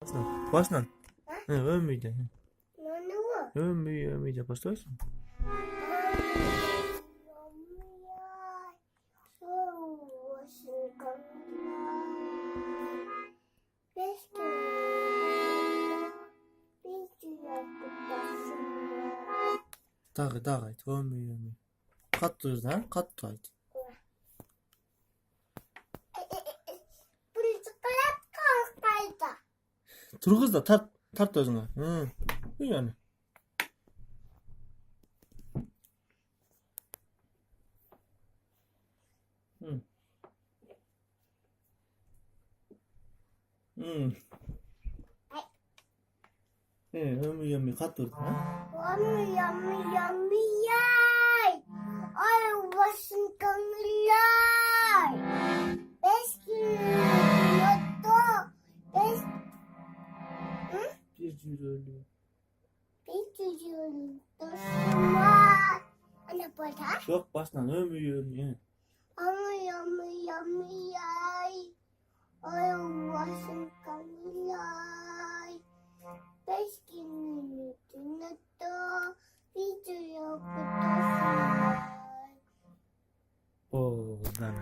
Başla. Başla. Ölmeyecek. Ne var? Ölmeyecek. Başlıyorsun. Dağı. Ölmüyor. Kat lan. Kat ayt. Turguz da tart özüne. Hı. İyi yani. Hı. Hı. Ölmüyor. Kat durdu ha. Bir cüz öldü. Yok başla ölmüyor. Yummy, yummy, yummy, yummy,